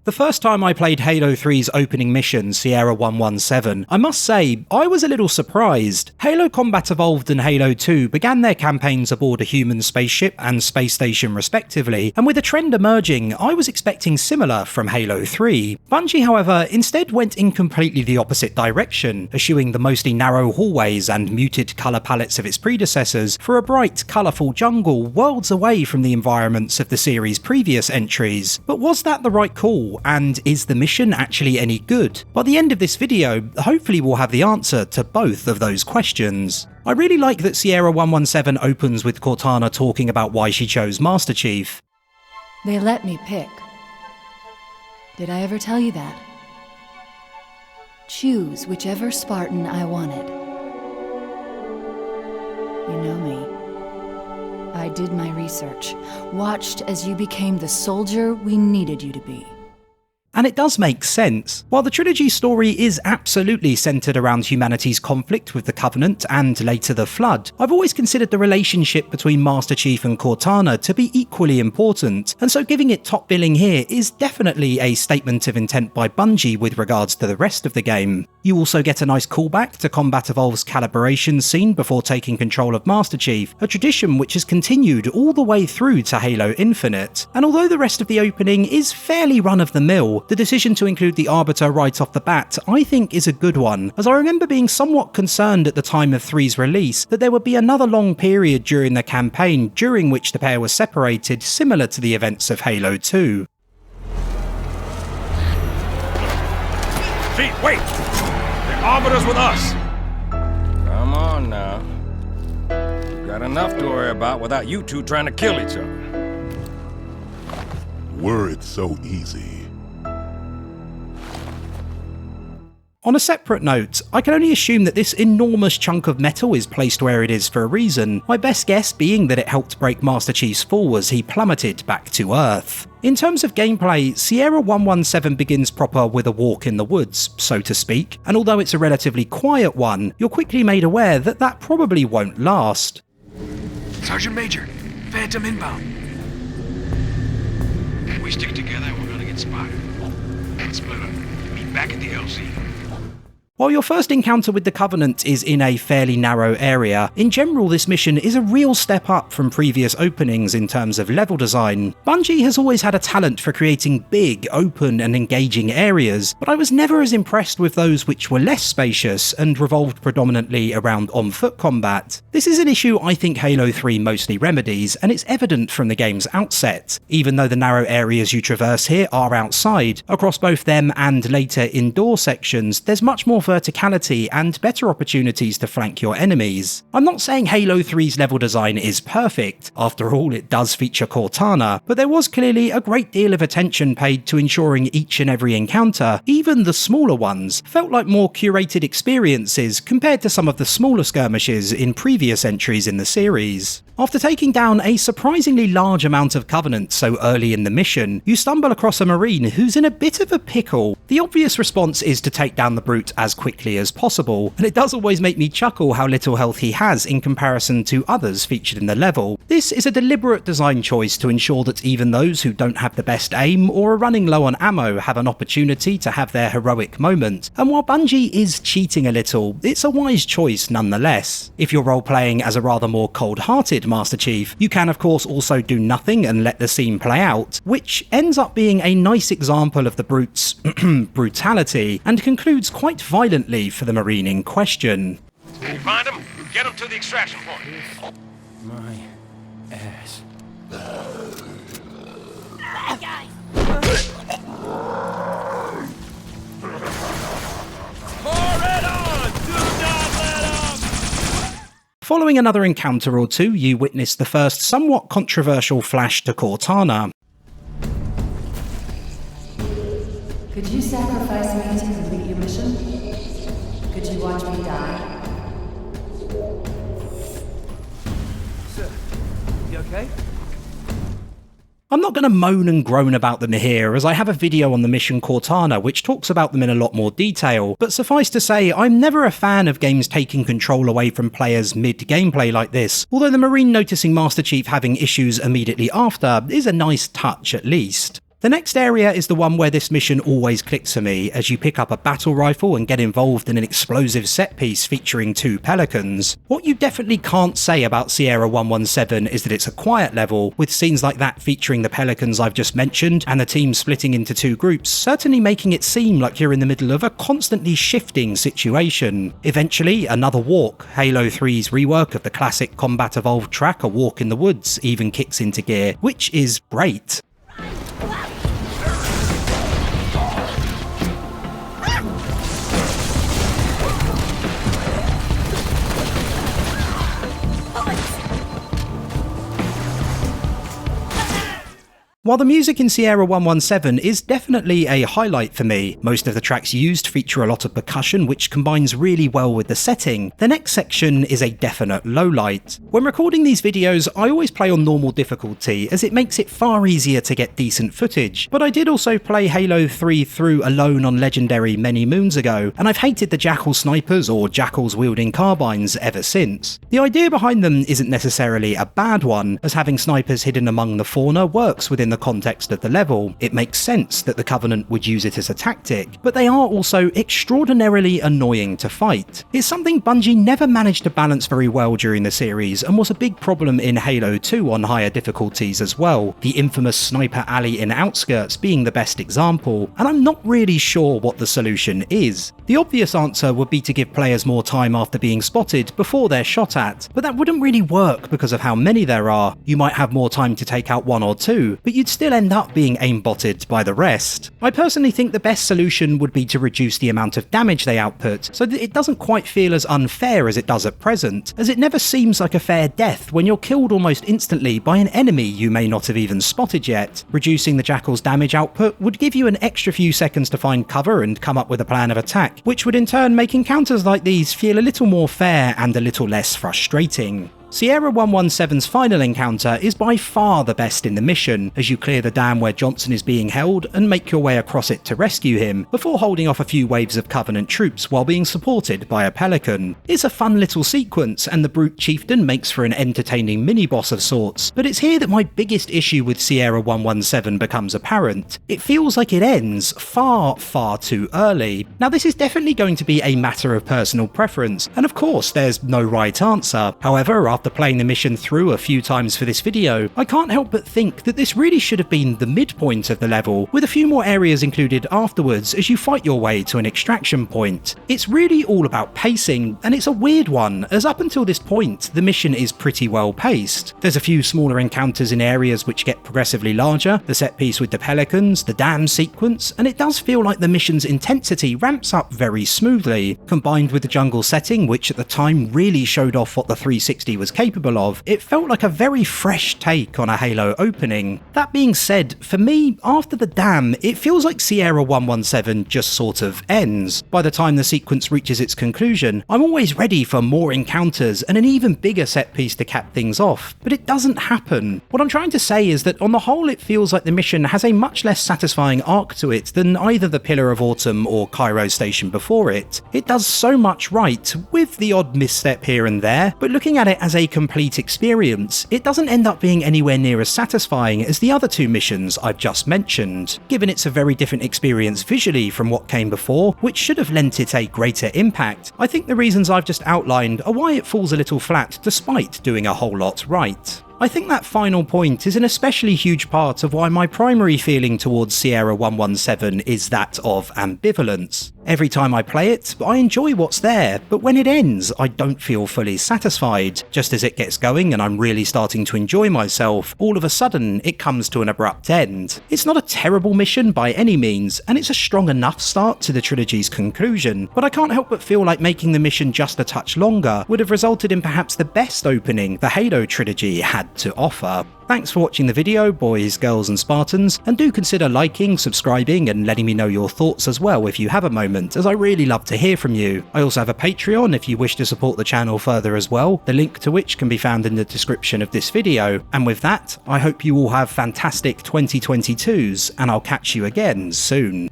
The first time I played Halo 3's opening mission, Sierra 117, I must say, I was a little surprised. Halo Combat Evolved and Halo 2 began their campaigns aboard a human spaceship and space station respectively, and with a trend emerging, I was expecting similar from Halo 3. Bungie, however, instead went in completely the opposite direction, eschewing the mostly narrow hallways and muted colour palettes of its predecessors for a bright, colourful jungle worlds away from the environments of the series' previous entries. But was that the right call? And is the mission actually any good? By the end of this video, hopefully we'll have the answer to both of those questions. I really like that Sierra 117 opens with Cortana talking about why she chose Master Chief. They let me pick. Did I ever tell you that? Choose whichever Spartan I wanted. You know me. I did my research, watched as you became the soldier we needed you to be. And it does make sense. While the trilogy's story is absolutely centred around humanity's conflict with the Covenant and later the Flood, I've always considered the relationship between Master Chief and Cortana to be equally important, and so giving it top billing here is definitely a statement of intent by Bungie with regards to the rest of the game. You also get a nice callback to Combat Evolved's calibration scene before taking control of Master Chief, a tradition which has continued all the way through to Halo Infinite. And although the rest of the opening is fairly run-of-the-mill, the decision to include the Arbiter right off the bat I think is a good one, as I remember being somewhat concerned at the time of 3's release that there would be another long period during the campaign during which the pair were separated, similar to the events of Halo 2. Chief, wait! The Arbiter's with us! Come on now. We've got enough to worry about without you two trying to kill each other. Were it so easy. On a separate note, I can only assume that this enormous chunk of metal is placed where it is for a reason, my best guess being that it helped break Master Chief's fall as he plummeted back to Earth. In terms of gameplay, Sierra 117 begins proper with a walk in the woods, so to speak, and although it's a relatively quiet one, you're quickly made aware that that probably won't last. Sergeant Major, Phantom inbound. If we stick together, we're gonna get spotted. Let's split up. Meet back at the LZ. While your first encounter with the Covenant is in a fairly narrow area, in general this mission is a real step up from previous openings in terms of level design. Bungie has always had a talent for creating big, open and engaging areas, but I was never as impressed with those which were less spacious and revolved predominantly around on-foot combat. This is an issue I think Halo 3 mostly remedies, and it's evident from the game's outset. Even though the narrow areas you traverse here are outside, across both them and later indoor sections, there's much more verticality and better opportunities to flank your enemies. I'm not saying Halo 3's level design is perfect, after all it does feature Cortana, but there was clearly a great deal of attention paid to ensuring each and every encounter, even the smaller ones, felt like more curated experiences compared to some of the smaller skirmishes in previous entries in the series. After taking down a surprisingly large amount of Covenant so early in the mission, you stumble across a Marine who's in a bit of a pickle. The obvious response is to take down the brute as quickly as possible, and it does always make me chuckle how little health he has in comparison to others featured in the level. This is a deliberate design choice to ensure that even those who don't have the best aim or are running low on ammo have an opportunity to have their heroic moment, and while Bungie is cheating a little, it's a wise choice nonetheless. If you're role-playing as a rather more cold-hearted Master Chief, you can of course also do nothing and let the scene play out, which ends up being a nice example of the brute's brutality, and concludes quite violently for the Marine in question. Can you find him? Get him to the extraction point. My ass. Following another encounter or two, you witness the first somewhat controversial flash to Cortana. Could you sacrifice me to complete your mission? Could you watch me die? Sir, you okay? I'm not going to moan and groan about them here, as I have a video on the mission Cortana which talks about them in a lot more detail, but suffice to say, I'm never a fan of games taking control away from players mid-gameplay like this, although the Marine noticing Master Chief having issues immediately after is a nice touch at least. The next area is the one where this mission always clicks for me, as you pick up a battle rifle and get involved in an explosive set piece featuring 2 pelicans. What you definitely can't say about Sierra 117 is that it's a quiet level, with scenes like that featuring the pelicans I've just mentioned and the team splitting into 2 groups, certainly making it seem like you're in the middle of a constantly shifting situation. Eventually, another walk. Halo 3's rework of the classic Combat Evolved track A Walk in the Woods even kicks into gear, which is great. While the music in Sierra 117 is definitely a highlight for me, most of the tracks used feature a lot of percussion which combines really well with the setting, the next section is a definite lowlight. When recording these videos, I always play on normal difficulty as it makes it far easier to get decent footage, but I did also play Halo 3 through alone on Legendary many moons ago, and I've hated the Jackal snipers or Jackals wielding carbines ever since. The idea behind them isn't necessarily a bad one, as having snipers hidden among the fauna works within the context of the level. It makes sense that the Covenant would use it as a tactic, but they are also extraordinarily annoying to fight. It's something Bungie never managed to balance very well during the series, and was a big problem in Halo 2 on higher difficulties as well, the infamous sniper alley in Outskirts being the best example, and I'm not really sure what the solution is. The obvious answer would be to give players more time after being spotted before they're shot at, but that wouldn't really work because of how many there are. You might have more time to take out 1 or 2, but you'd still end up being aimbotted by the rest. I personally think the best solution would be to reduce the amount of damage they output, so that it doesn't quite feel as unfair as it does at present, as it never seems like a fair death when you're killed almost instantly by an enemy you may not have even spotted yet. Reducing the Jackal's damage output would give you an extra few seconds to find cover and come up with a plan of attack, which would in turn make encounters like these feel a little more fair and a little less frustrating. Sierra 117's final encounter is by far the best in the mission, as you clear the dam where Johnson is being held and make your way across it to rescue him, before holding off a few waves of Covenant troops while being supported by a pelican. It's a fun little sequence, and the Brute Chieftain makes for an entertaining mini-boss of sorts, but it's here that my biggest issue with Sierra 117 becomes apparent. It feels like it ends far, far too early. Now this is definitely going to be a matter of personal preference, and of course there's no right answer. However, after playing the mission through a few times for this video, I can't help but think that this really should have been the midpoint of the level, with a few more areas included afterwards as you fight your way to an extraction point. It's really all about pacing, and it's a weird one, as up until this point, the mission is pretty well paced. There's a few smaller encounters in areas which get progressively larger, the set piece with the pelicans, the dam sequence, and it does feel like the mission's intensity ramps up very smoothly. Combined with the jungle setting, which at the time really showed off what the 360 was capable of, it felt like a very fresh take on a Halo opening. That being said, for me, after the dam, it feels like Sierra 117 just sort of ends. By the time the sequence reaches its conclusion, I'm always ready for more encounters and an even bigger set piece to cap things off, but it doesn't happen. What I'm trying to say is that on the whole it feels like the mission has a much less satisfying arc to it than either the Pillar of Autumn or Cairo Station before it. It does so much right, with the odd misstep here and there, but looking at it as a complete experience, it doesn't end up being anywhere near as satisfying as the other 2 missions I've just mentioned. Given it's a very different experience visually from what came before, which should have lent it a greater impact, I think the reasons I've just outlined are why it falls a little flat despite doing a whole lot right. I think that final point is an especially huge part of why my primary feeling towards Sierra 117 is that of ambivalence. Every time I play it, I enjoy what's there, but when it ends, I don't feel fully satisfied. Just as it gets going and I'm really starting to enjoy myself, all of a sudden it comes to an abrupt end. It's not a terrible mission by any means, and it's a strong enough start to the trilogy's conclusion, but I can't help but feel like making the mission just a touch longer would have resulted in perhaps the best opening the Halo trilogy had to offer. Thanks for watching the video, boys, girls and Spartans, and do consider liking, subscribing and letting me know your thoughts as well if you have a moment, as I really love to hear from you. I also have a Patreon if you wish to support the channel further as well, the link to which can be found in the description of this video. And with that, I hope you all have fantastic 2022s, and I'll catch you again soon.